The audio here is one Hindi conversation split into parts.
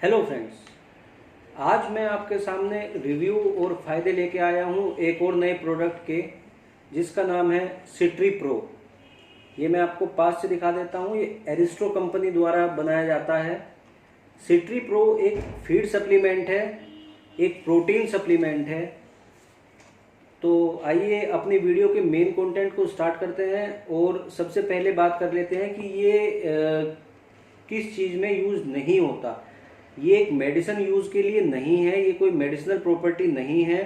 हेलो फ्रेंड्स, आज मैं आपके सामने रिव्यू और फ़ायदे लेके आया हूँ एक और नए प्रोडक्ट के, जिसका नाम है सिट्री प्रो। ये मैं आपको पास से दिखा देता हूँ। ये एरिस्टो कंपनी द्वारा बनाया जाता है। सिट्री प्रो एक फीड सप्लीमेंट है, एक प्रोटीन सप्लीमेंट है। तो आइए अपनी वीडियो के मेन कंटेंट को स्टार्ट करते हैं और सबसे पहले बात कर लेते हैं कि ये किस चीज़ में यूज़ नहीं होता। ये एक मेडिसिन यूज़ के लिए नहीं है, ये कोई मेडिसिनल प्रॉपर्टी नहीं है,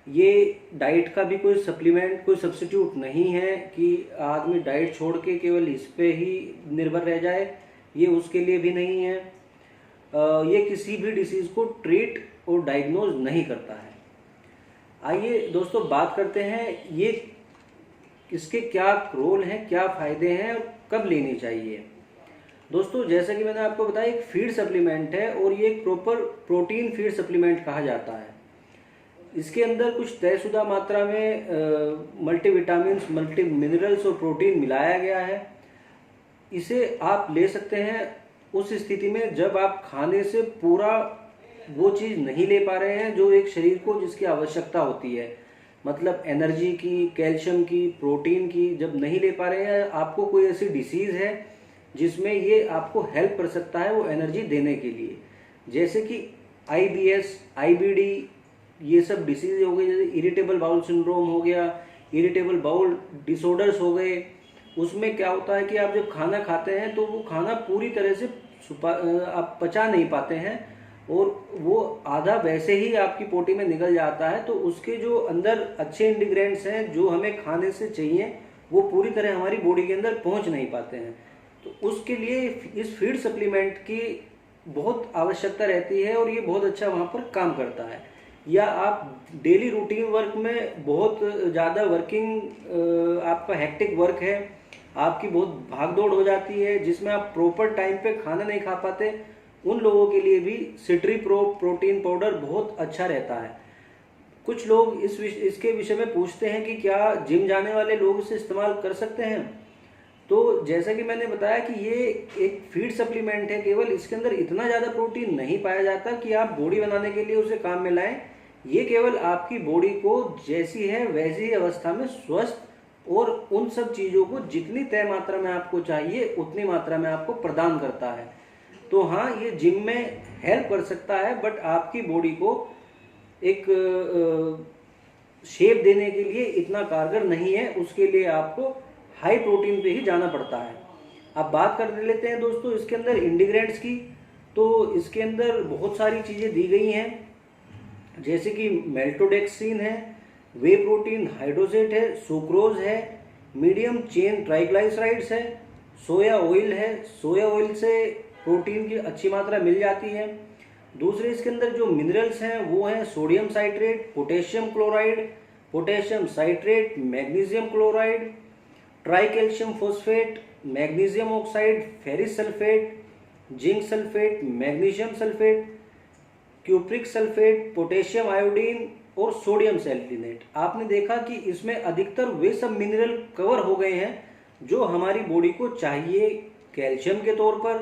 ये डाइट का भी कोई सप्लीमेंट, कोई सब्स्टिट्यूट नहीं है कि आदमी डाइट छोड़ के केवल इस पे ही निर्भर रह जाए। ये उसके लिए भी नहीं है। ये किसी भी डिसीज़ को ट्रीट और डायग्नोज नहीं करता है। आइए दोस्तों बात करते हैं ये इसके क्या रोल हैं, क्या फ़ायदे हैं और कब लेनी चाहिए। दोस्तों जैसा कि मैंने आपको बताया, एक फीड सप्लीमेंट है और ये एक प्रॉपर प्रोटीन फीड सप्लीमेंट कहा जाता है। इसके अंदर कुछ तयशुदा मात्रा में मल्टीविटामिन्स, मल्टी मिनरल्स और प्रोटीन मिलाया गया है। इसे आप ले सकते हैं उस स्थिति में जब आप खाने से पूरा वो चीज़ नहीं ले पा रहे हैं जो एक शरीर को जिसकी आवश्यकता होती है, मतलब एनर्जी की, कैल्शियम की, प्रोटीन की, जब नहीं ले पा रहे हैं, आपको कोई ऐसी डिसीज़ है जिसमें ये आपको हेल्प कर सकता है वो एनर्जी देने के लिए। जैसे कि आईबीएस, आईबीडी, ये सब डिसीज हो गई। जैसे इरिटेबल बाउल सिंड्रोम हो गया, इरिटेबल बाउल डिसऑर्डर्स हो गए। उसमें क्या होता है कि आप जब खाना खाते हैं तो वो खाना पूरी तरह से आप पचा नहीं पाते हैं और वो आधा वैसे ही आपकी पोटी में निकल जाता है। तो उसके जो अंदर अच्छे इंग्रेडिएंट्स हैं जो हमें खाने से चाहिए वो पूरी तरह हमारी बॉडी के अंदर पहुंच नहीं पाते हैं। तो उसके लिए इस फीड सप्लीमेंट की बहुत आवश्यकता रहती है और ये बहुत अच्छा वहाँ पर काम करता है। या आप डेली रूटीन वर्क में बहुत ज़्यादा आपका हेक्टिक वर्क है, आपकी बहुत भागदौड़ हो जाती है जिसमें आप प्रॉपर टाइम पे खाना नहीं खा पाते, उन लोगों के लिए भी सिट्री प्रो प्रोटीन पाउडर बहुत अच्छा रहता है। कुछ लोग इसके विषय में पूछते हैं कि क्या जिम जाने वाले लोग इसे इस्तेमाल कर सकते हैं। तो जैसा कि मैंने बताया कि ये एक फीड सप्लीमेंट है, केवल इसके अंदर इतना ज़्यादा प्रोटीन नहीं पाया जाता कि आप बॉडी बनाने के लिए उसे काम में लाएं। ये केवल आपकी बॉडी को जैसी है वैसी अवस्था में स्वस्थ और उन सब चीज़ों को जितनी तय मात्रा में आपको चाहिए उतनी मात्रा में आपको प्रदान करता है। तो हाँ, ये जिम में हेल्प कर सकता है, बट आपकी बॉडी को एक शेप देने के लिए इतना कारगर नहीं है। उसके लिए आपको हाई प्रोटीन पे ही जाना पड़ता है। अब बात कर लेते हैं दोस्तों इसके अंदर इंग्रेडिएंट्स की। तो इसके अंदर बहुत सारी चीज़ें दी गई हैं, जैसे कि मेल्टोडेक्सिन है, वे प्रोटीन हाइड्रोजेट है, सुक्रोज है, मीडियम चेन ट्राइग्लाइसराइड्स है, सोया ऑयल है। सोया ऑयल से प्रोटीन की अच्छी मात्रा मिल जाती है। दूसरे इसके अंदर जो मिनरल्स हैं वो हैं sodium citrate, potassium chloride, potassium citrate, magnesium chloride, tri calcium phosphate, magnesium oxide, ferrous sulphate, zinc sulphate, magnesium sulphate, cupric sulphate, potassium iodine और सोडियम सेलेनिनेट। आपने देखा कि इसमें अधिकतर वे सब मिनरल कवर हो गए हैं जो हमारी बॉडी को चाहिए कैल्शियम के तौर पर,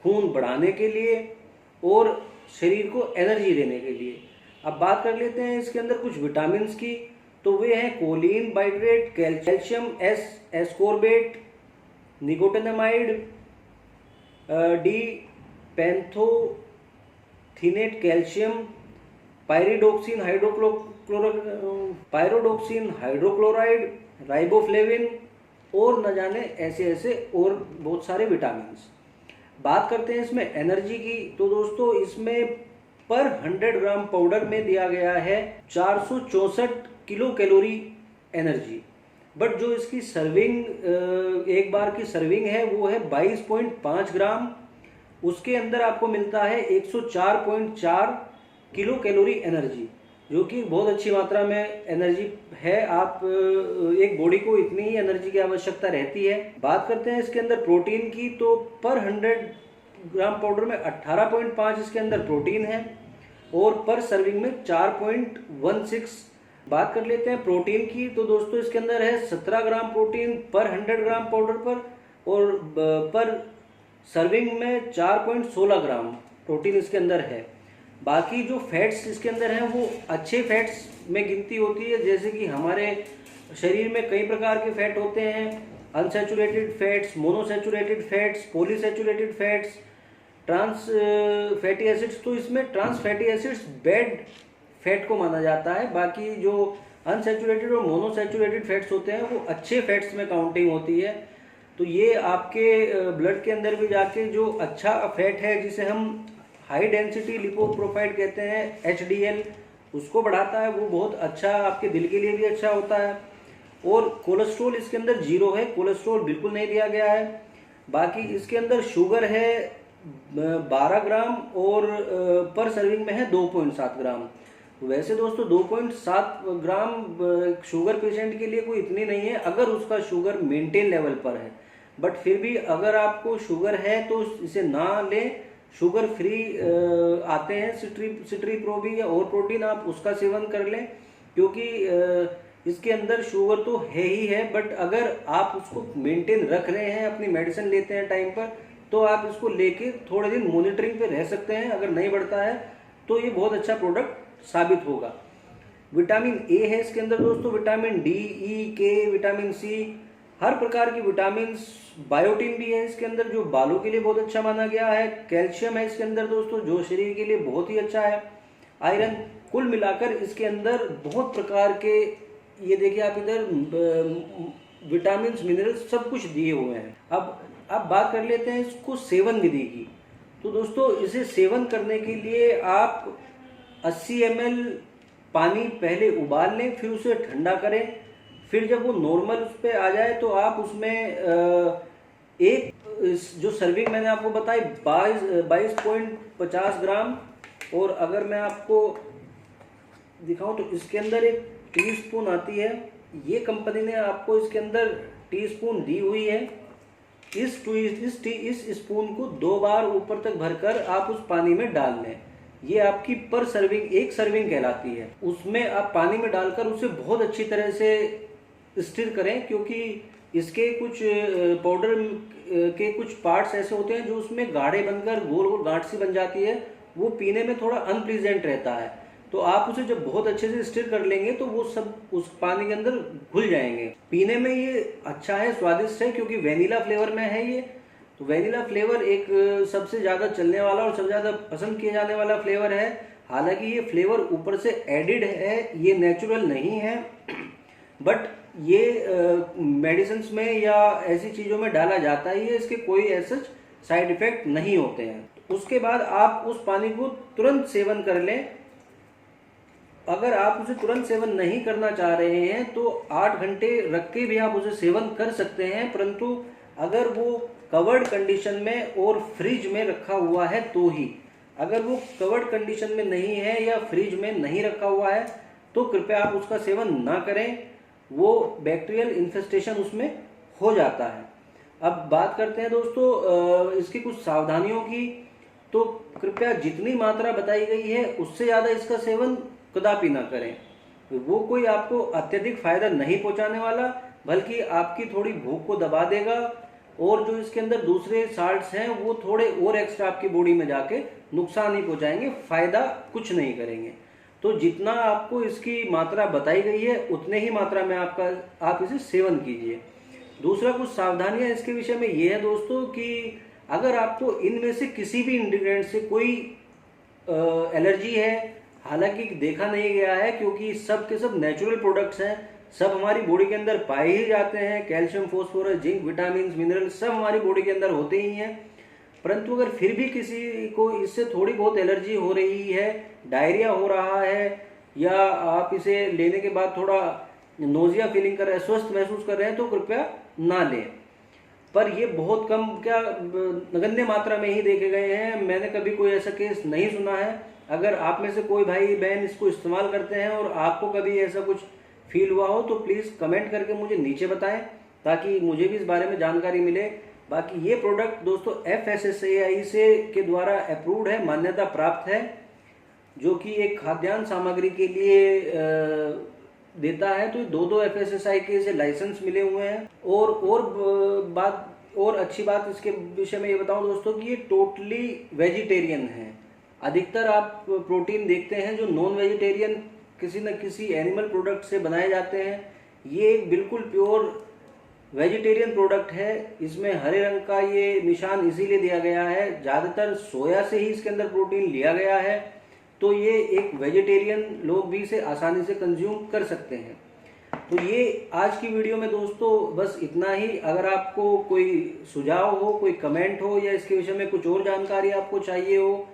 खून बढ़ाने के लिए और शरीर को एनर्जी देने के लिए। अब बात कर लेते हैं इसके अंदर कुछ विटामिन की। तो वे हैं choline bitartrate, calcium ascorbate, nicotinamide, D pantothenate calcium, pyridoxine hydrochloride, riboflavin और न जाने ऐसे ऐसे और बहुत सारे विटामिन। बात करते हैं इसमें एनर्जी की। तो दोस्तों इसमें पर 100 ग्राम पाउडर में दिया गया है 464 किलो कैलोरी एनर्जी। बट जो इसकी सर्विंग, एक बार की सर्विंग है वो है 22.5 ग्राम। उसके अंदर आपको मिलता है 104.4 किलो कैलोरी एनर्जी, जो कि बहुत अच्छी मात्रा में एनर्जी है। आप एक बॉडी को इतनी ही एनर्जी की आवश्यकता रहती है। बात करते हैं इसके अंदर प्रोटीन की। तो पर 100 ग्राम पाउडर में 18.5 इसके अंदर प्रोटीन है और पर सर्विंग में 4.16। बात कर लेते हैं प्रोटीन की। तो दोस्तों इसके अंदर है 17 ग्राम प्रोटीन पर 100 ग्राम पाउडर पर और पर सर्विंग में 4.16 ग्राम प्रोटीन इसके अंदर है। बाकी जो फैट्स इसके अंदर हैं वो अच्छे फैट्स में गिनती होती है, जैसे कि हमारे शरीर में कई प्रकार के फैट होते हैं, unsaturated fats, monounsaturated fats, polyunsaturated fats, trans fatty acids. तो इसमें trans fatty acids bad fat को माना जाता है। बाकी जो अनसैचुरेटेड और मोनोसैचुरेटेड फैट्स होते हैं वो अच्छे फैट्स में काउंटिंग होती है। तो ये आपके ब्लड के अंदर भी जाके जो अच्छा फैट है, जिसे हम हाई डेंसिटी लिपोप्रोफाइल कहते हैं, HDL, उसको बढ़ाता है। वो बहुत अच्छा, आपके दिल के लिए भी अच्छा होता है। और कोलेस्ट्रॉल इसके अंदर 0 है, कोलेस्ट्रॉल बिल्कुल नहीं दिया गया है। बाकी इसके अंदर शुगर है 12 ग्राम और पर सर्विंग में है 2.7 ग्राम। वैसे दोस्तों 2.7 ग्राम शुगर पेशेंट के लिए कोई इतनी नहीं है अगर उसका शुगर मेंटेन लेवल पर है। बट फिर भी अगर आपको शुगर है तो इसे ना लें। शुगर फ्री आते हैं सिट्री प्रो भी, और प्रोटीन आप उसका सेवन कर लें, क्योंकि इसके अंदर शुगर तो है ही है। बट अगर आप उसको मेंटेन रख रहे हैं, अपनी मेडिसिन लेते हैं टाइम पर, तो आप इसको लेके थोड़े दिन मॉनिटरिंग पे रह सकते हैं। अगर नहीं बढ़ता है तो ये बहुत अच्छा प्रोडक्ट साबित होगा। विटामिन ए है इसके अंदर दोस्तों, विटामिन डी, ई, के, विटामिन सी, हर प्रकार की विटामिन, बायोटिन भी है इसके अंदर जो बालों के लिए बहुत अच्छा माना गया है। कैल्शियम है इसके अंदर दोस्तों जो शरीर के लिए बहुत ही अच्छा है। आयरन, कुल मिलाकर इसके अंदर बहुत प्रकार के, ये देखिए आप इधर विटामिन, मिनरल्स सब कुछ दिए हुए हैं। अब बात कर लेते हैं इसको सेवन विधि की। तो दोस्तों इसे सेवन करने के लिए आप 80 ml पानी पहले उबाल लें, फिर उसे ठंडा करें। फिर जब वो नॉर्मल उस पर आ जाए तो आप उसमें एक जो सर्विंग मैंने आपको बताई 22.50 ग्राम, और अगर मैं आपको दिखाऊं तो इसके अंदर एक टीस्पून आती है। ये कंपनी ने आपको इसके अंदर टीस्पून दी हुई है। इस स्पून को 2 बार ऊपर तक भरकर आप उस पानी में डाल लें। ये आपकी पर सर्विंग, एक सर्विंग कहलाती है। उसमें आप पानी में डालकर उसे बहुत अच्छी तरह से स्टिर करें, क्योंकि इसके कुछ पाउडर के कुछ पार्ट्स ऐसे होते हैं जो उसमें गाढ़े बनकर गोल गोल गांठ सी बन जाती है। वो पीने में थोड़ा अनप्लीजेंट रहता है। तो आप उसे जब बहुत अच्छे से स्टिर कर लेंगे तो वो सब उस पानी के अंदर घुल जाएंगे। पीने में ये अच्छा है, स्वादिष्ट है, क्योंकि वेनिला फ्लेवर में है ये। तो वेनिला फ्लेवर एक सबसे ज़्यादा चलने वाला और सबसे ज़्यादा पसंद किया जाने वाला फ्लेवर है। हालांकि ये फ्लेवर ऊपर से एडिड है, ये नेचुरल नहीं है। बट ये मेडिसिन में या ऐसी चीज़ों में डाला जाता ही है, इसके कोई ऐसे साइड इफेक्ट नहीं होते हैं। उसके बाद आप उस पानी को तुरंत सेवन कर लें। अगर आप उसे तुरंत सेवन नहीं करना चाह रहे हैं तो 8 घंटे रख के भी आप उसे सेवन कर सकते हैं, परंतु अगर वो कवर्ड कंडीशन में और फ्रिज में रखा हुआ है तो ही। अगर वो कवर्ड कंडीशन में नहीं है या फ्रिज में नहीं रखा हुआ है तो कृपया आप उसका सेवन ना करें, वो बैक्टीरियल इन्फेस्टेशन उसमें हो जाता है। अब बात करते हैं दोस्तों इसकी कुछ सावधानियों की। तो कृपया जितनी मात्रा बताई गई है उससे ज़्यादा इसका सेवन कदापि ना करें। वो कोई आपको अत्यधिक फायदा नहीं पहुंचाने वाला, बल्कि आपकी थोड़ी भूख को दबा देगा, और जो इसके अंदर दूसरे साल्ट्स हैं वो थोड़े और एक्स्ट्रा आपकी बॉडी में जाके नुकसान ही पहुंचाएंगे, फायदा कुछ नहीं करेंगे। तो जितना आपको इसकी मात्रा बताई गई है उतने ही मात्रा में आप इसे सेवन कीजिए। दूसरा कुछ सावधानियां इसके विषय में ये है दोस्तों कि अगर आपको इनमें से किसी भी इंग्रेडिएंट से कोई एलर्जी है, हालांकि देखा नहीं गया है क्योंकि सब के सब नेचुरल प्रोडक्ट्स हैं, सब हमारी बॉडी के अंदर पाए ही जाते हैं। Calcium, phosphorus, zinc, vitamin, mineral सब हमारी बॉडी के अंदर होते ही हैं। परंतु अगर फिर भी किसी को इससे थोड़ी बहुत एलर्जी हो रही है, डायरिया हो रहा है, या आप इसे लेने के बाद थोड़ा नोजिया फीलिंग कर रहे हैं, स्वस्थ महसूस कर रहे हैं, तो कृपया ना लें। पर ये बहुत कम, क्या नगण्य मात्रा में ही देखे गए हैं। मैंने कभी कोई ऐसा केस नहीं सुना है। अगर आप में से कोई भाई बहन इसको इस्तेमाल करते हैं और आपको कभी ऐसा कुछ फील हुआ हो तो प्लीज़ कमेंट करके मुझे नीचे बताएं, ताकि मुझे भी इस बारे में जानकारी मिले। बाकी ये प्रोडक्ट दोस्तों FSSAI से के द्वारा अप्रूव्ड है, मान्यता प्राप्त है, जो कि एक खाद्यान्न सामग्री के लिए देता है। तो 2 FSSAI के इसे लाइसेंस मिले हुए हैं। और और अच्छी बात इसके विषय में ये बताऊं दोस्तों कि ये टोटली वेजिटेरियन है। अधिकतर आप प्रोटीन देखते हैं जो नॉन वेजिटेरियन किसी न किसी एनिमल प्रोडक्ट से बनाए जाते हैं, ये बिल्कुल प्योर वेजिटेरियन प्रोडक्ट है। इसमें हरे रंग का ये निशान इसीलिए दिया गया है, ज़्यादातर सोया से ही इसके अंदर प्रोटीन लिया गया है, तो ये एक वेजिटेरियन लोग भी इसे आसानी से कंज्यूम कर सकते हैं। तो ये आज की वीडियो में दोस्तों बस इतना ही। अगर आपको कोई सुझाव हो, कोई कमेंट हो या इसके विषय में कुछ और जानकारी आपको चाहिए हो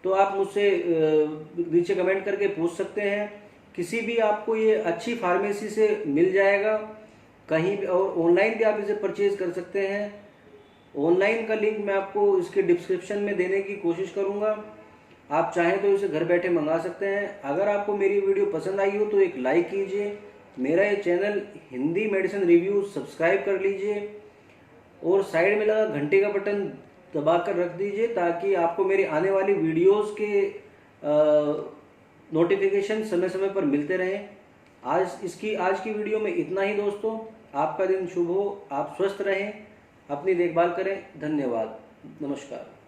तो आप मुझसे नीचे कमेंट करके पूछ सकते हैं। किसी भी आपको ये अच्छी फार्मेसी से मिल जाएगा कहीं भी, और ऑनलाइन भी आप इसे परचेज कर सकते हैं। ऑनलाइन का लिंक मैं आपको इसके डिस्क्रिप्शन में देने की कोशिश करूँगा, आप चाहें तो इसे घर बैठे मंगा सकते हैं। अगर आपको मेरी वीडियो पसंद आई हो तो एक लाइक कीजिए, मेरा ये channel Hindi medicine review subscribe कर लीजिए और साइड में लगा घंटे का बटन दबा कर रख दीजिए ताकि आपको मेरे आने वाली वीडियोस के नोटिफिकेशन समय समय पर मिलते रहें। आज की वीडियो में इतना ही दोस्तों। आपका दिन शुभ हो, आप स्वस्थ रहें, अपनी देखभाल करें। धन्यवाद, नमस्कार।